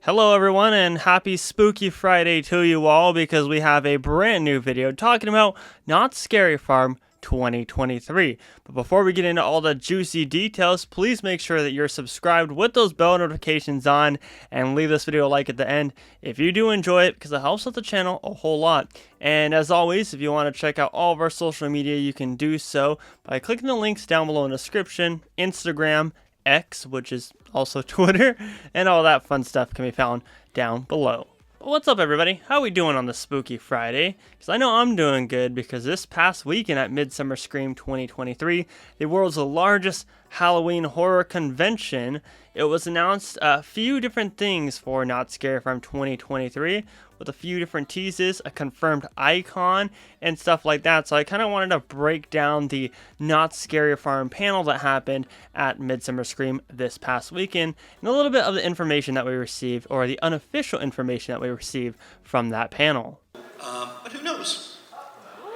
Hello everyone and happy spooky Friday to you all because we have a brand new video talking about Knott's Scary Farm 2023. But before we get into all the juicy details, please make sure that you're subscribed with those bell notifications on and leave this video a like at the end if you do enjoy it because it helps out the channel a whole lot. And as always, if you want to check out all of our social media, you can do so by clicking the links down below in the description. Instagram, X, which is also Twitter, and all that fun stuff can be found down below. What's up everybody? How we doing on this spooky Friday? Because I know I'm doing good because this past weekend at Midsummer Scream 2023, the world's largest Halloween horror convention, it was announced a few different things for Knott's Scary Farm 2023 with a few different teases, a confirmed icon, and stuff like that. So I kind of wanted to break down the Knott's Scary Farm panel that happened at Midsummer Scream this past weekend and a little bit of the information that we received, or the unofficial information that we received from that panel. But who knows?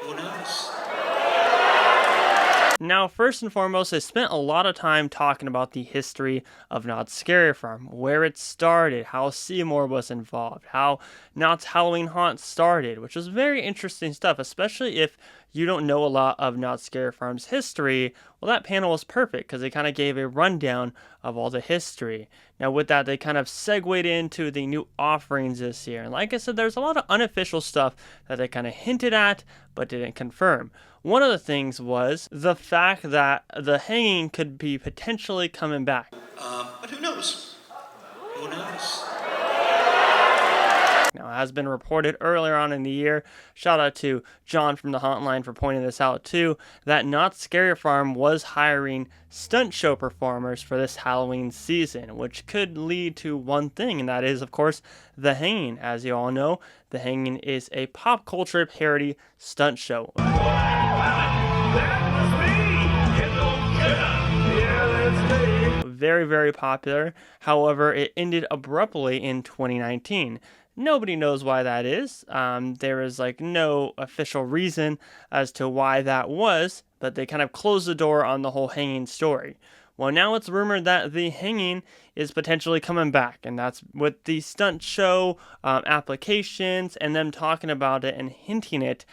Who knows? Now, first and foremost, I spent a lot of time talking about the history of Knott's Scary Farm, where it started, how Seymour was involved, how Knott's Halloween Haunt started, which was very interesting stuff, especially if you don't know a lot of Knott's Scary Farm's history. Well, that panel was perfect because they kind of gave a rundown of all the history. Now, with that, they kind of segued into the new offerings this year. And like I said, there's a lot of unofficial stuff that they kind of hinted at but didn't confirm. One of the things was the fact that the hanging could be potentially coming back. But who knows? Who knows? Now, it has been reported earlier on in the year, shout out to John from the Hauntline for pointing this out too, that Knott's Scary Farm was hiring stunt show performers for this Halloween season, which could lead to one thing, and that is, of course, The Hanging. As you all know, The Hanging is a pop culture parody stunt show. Very, very popular. However, it ended abruptly in 2019. Nobody knows why that is. There is no official reason as to why that was, but they kind of closed the door on the whole hanging story. Well, now it's rumored that the hanging is potentially coming back, and that's with the stunt show applications and them talking about it and hinting it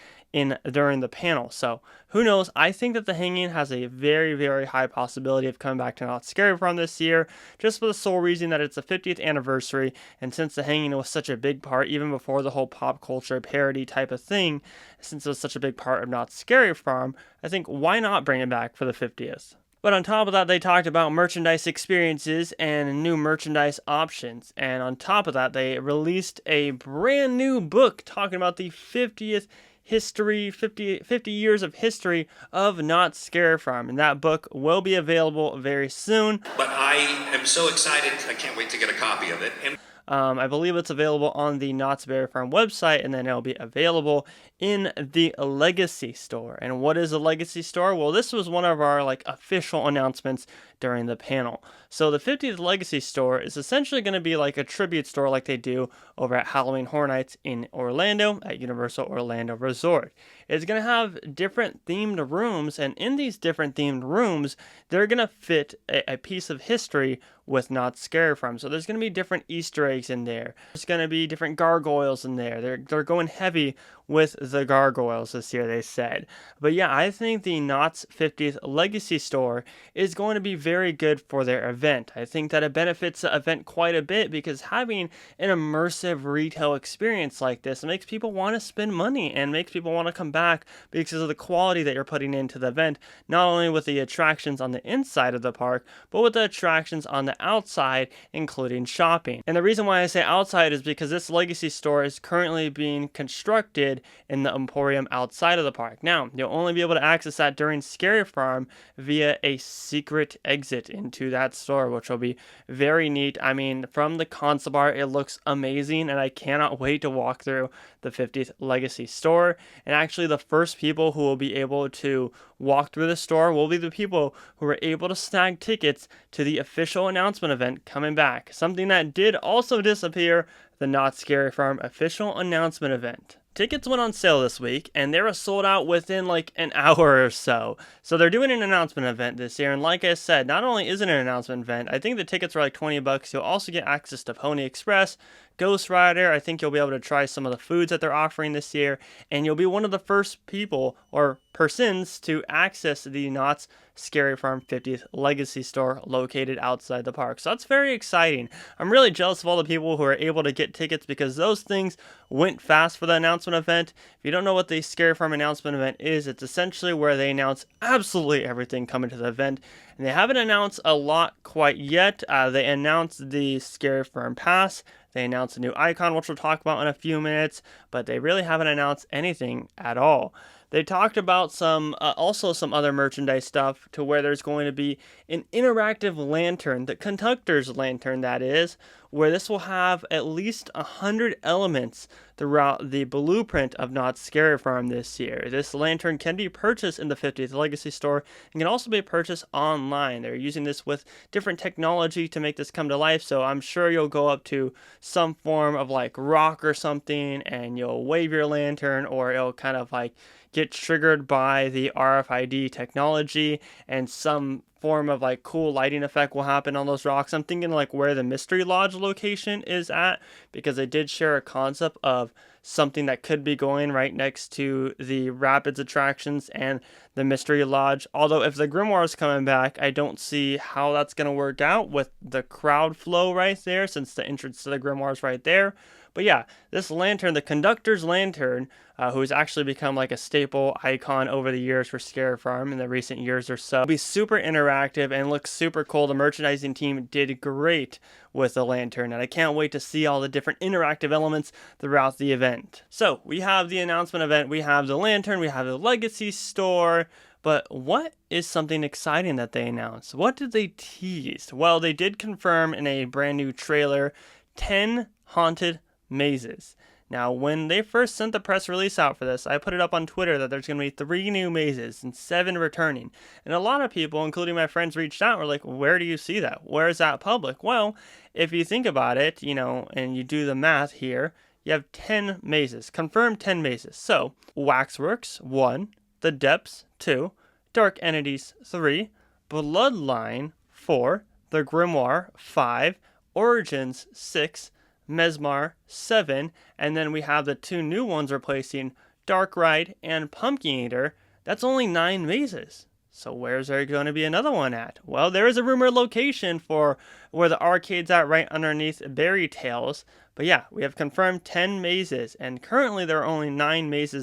during the panel. So who knows? I think that the hanging has a very, very high possibility of coming back to Knott's Scary Farm this year, just for the sole reason that it's the 50th anniversary, and since the hanging was such a big part, even before the whole pop culture parody type of thing, since it was such a big part of Knott's Scary Farm, I think why not bring it back for the 50th? But on top of that, they talked about merchandise experiences and new merchandise options. And on top of that, they released a brand new book talking about the 50th history, 50 years of history of Knott's Scary Farm. And that book will be available very soon. But I am so excited. I can't wait to get a copy of it. And I believe it's available on the Knott's Scary Farm website, and then it'll be available in the Legacy store. And what is a Legacy store? Well, this was one of our official announcements during the panel. So the 50th Legacy store is essentially going to be like a tribute store like they do over at Halloween Horror Nights in Orlando at Universal Orlando Resort. It's going to have different themed rooms, and in these different themed rooms, they're going to fit a piece of history with Knott's Scary Farm. So there's going to be different Easter eggs in there. There's going to be different gargoyles in there. They're going heavy with the gargoyles this year, they said. But yeah, I think the Knott's 50th Legacy store is going to be very good for their event. I think that it benefits the event quite a bit because having an immersive retail experience like this makes people want to spend money and makes people want to come back because of the quality that you're putting into the event, not only with the attractions on the inside of the park, but with the attractions on the outside, including shopping. And the reason why I say outside is because this Legacy store is currently being constructed in the Emporium outside of the park. Now, you'll only be able to access that during Scary Farm via a secret exit into that store, which will be very neat. I mean, from the concept art, it looks amazing, and I cannot wait to walk through the 50th Legacy store. And actually, the first people who will be able to walk through the store will be the people who were able to snag tickets to the official announcement event coming back. Something that did also disappear, the Knott's Scary Farm official announcement event. Tickets went on sale this week, and they were sold out within like an hour or so. So they're doing an announcement event this year, and like I said, not only is it an announcement event, I think the tickets are like $20. You'll also get access to Pony Express, Ghost Rider. I think you'll be able to try some of the foods that they're offering this year, and you'll be one of the first people or persons to access the Knott's Scary Farm 50th Legacy Store located outside the park. So that's very exciting. I'm really jealous of all the people who are able to get tickets because those things went fast for the announcement event. If you don't know what the Scary Farm announcement event is, it's essentially where they announce absolutely everything coming to the event. And they haven't announced a lot quite yet. They announced the Scary Farm Pass. They announced a new icon, which we'll talk about in a few minutes, but they really haven't announced anything at all. They talked about also some other merchandise stuff to where there's going to be an interactive lantern, the conductor's lantern that is, where this will have at least 100 elements throughout the blueprint of Knott's Scary Farm this year. This lantern can be purchased in the 50th Legacy Store and can also be purchased online. They're using this with different technology to make this come to life, so I'm sure you'll go up to some form of like rock or something and you'll wave your lantern, or it'll kind of like get triggered by the RFID technology, and some form of like cool lighting effect will happen on those rocks. I'm thinking like where the Mystery Lodge location is at, because they did share a concept of something that could be going right next to the Rapids attractions and the Mystery Lodge. Although if the Grimoire is coming back, I don't see how that's going to work out with the crowd flow right there, since the entrance to the Grimoire is right there. But yeah, this lantern, the conductor's lantern, who's actually become like a staple icon over the years for Scary Farm in the recent years or so, will be super interactive and looks super cool. The merchandising team did great with the lantern, and I can't wait to see all the different interactive elements throughout the event. So we have the announcement event, we have the lantern, we have the Legacy Store. But what is something exciting that they announced? What did they tease? Well, they did confirm in a brand new trailer 10 haunted mazes. Now, when they first sent the press release out for this, I put it up on Twitter that there's going to be 3 new mazes and 7 returning. And a lot of people, including my friends, reached out and were like, where do you see that? Where is that public? Well, if you think about it, and you do the math here, you have 10 mazes, confirmed 10 mazes. So, Waxworks, 1, The Depths, 2, Dark Entities, 3, Bloodline, 4, The Grimoire, 5, Origins, 6, Mesmar, 7, and then we have the 2 new ones replacing Dark Ride and Pumpkin Eater. That's only 9 mazes. So where's there going to be another one at? Well, there is a rumored location for where the arcade's at, right underneath Berry Tales. But yeah, we have confirmed 10 mazes, and currently there are only 9 maze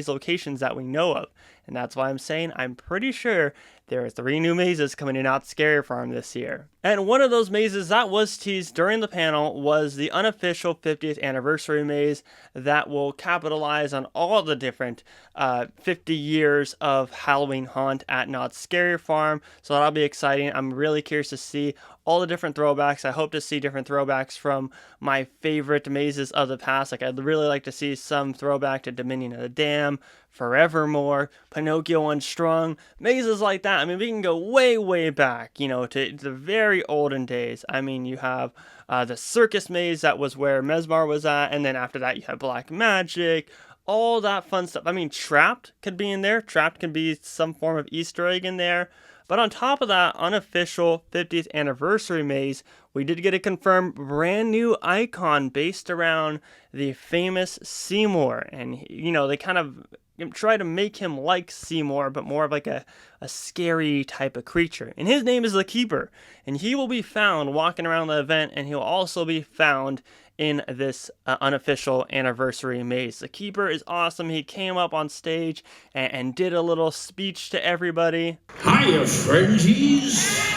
locations that we know of. And that's why I'm saying I'm pretty sure there are 3 new mazes coming in Knott's Scary Farm this year. And one of those mazes that was teased during the panel was the unofficial 50th anniversary maze that will capitalize on all the different 50 years of Halloween haunt at Knott's Scary Farm. So that'll be exciting. I'm really curious to see all the different throwbacks. I hope to see different throwbacks from my favorite mazes of the past. Like, I'd really like to see some throwback to Dominion of the Dam, Forevermore, Pinocchio Unstrung, mazes like that. I mean, we can go way, way back, to the very olden days. I mean, you have the circus maze that was where Mesmar was at, and then after that you have Black Magic, all that fun stuff. I mean, Trapped could be in there. Trapped could be some form of Easter egg in there. But on top of that unofficial 50th anniversary maze, we did get a confirmed brand new icon based around the famous Seymour. And, they kind of try to make him like Seymour, but more of like a scary type of creature. And his name is the Keeper. And he will be found walking around the event, and he'll also be found in this unofficial anniversary maze. The Keeper is awesome. He came up on stage and did a little speech to everybody. Hiya, friendsies!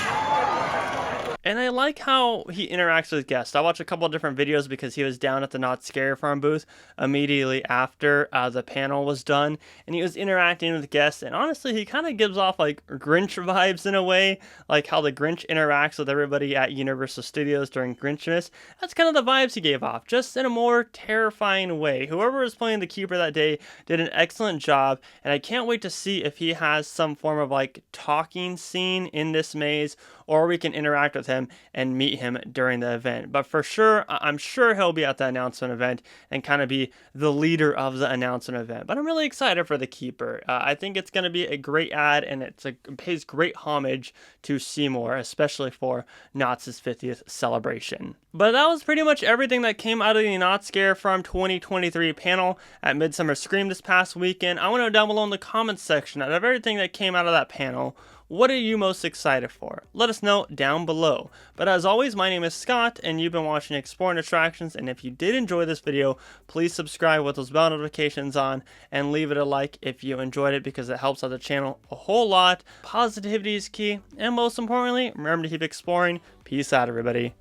And I like how he interacts with guests. I watched a couple of different videos because he was down at the Knott's Scary Farm booth immediately after the panel was done, and he was interacting with guests, and honestly, he kind of gives off like Grinch vibes in a way, like how the Grinch interacts with everybody at Universal Studios during Grinchmas. That's kind of the vibes he gave off, just in a more terrifying way. Whoever was playing the Keeper that day did an excellent job, and I can't wait to see if he has some form of like talking scene in this maze, or we can interact with him and meet him during the event. But for sure, I'm sure he'll be at the announcement event and kind of be the leader of the announcement event. But I'm really excited for the Keeper. I think it's going to be a great ad, and it pays great homage to Seymour, especially for Knott's 50th celebration. But that was pretty much everything that came out of the Knott Scare from 2023 panel at Midsummer Scream this past weekend. I want to know down below in the comments section, out of everything that came out of that panel, what are you most excited for? Let us know down below. But as always, my name is Scott, and you've been watching Exploring Attractions, and if you did enjoy this video, please subscribe with those bell notifications on, and leave it a like if you enjoyed it, because it helps out the channel a whole lot. Positivity is key, and most importantly, remember to keep exploring. Peace out, everybody.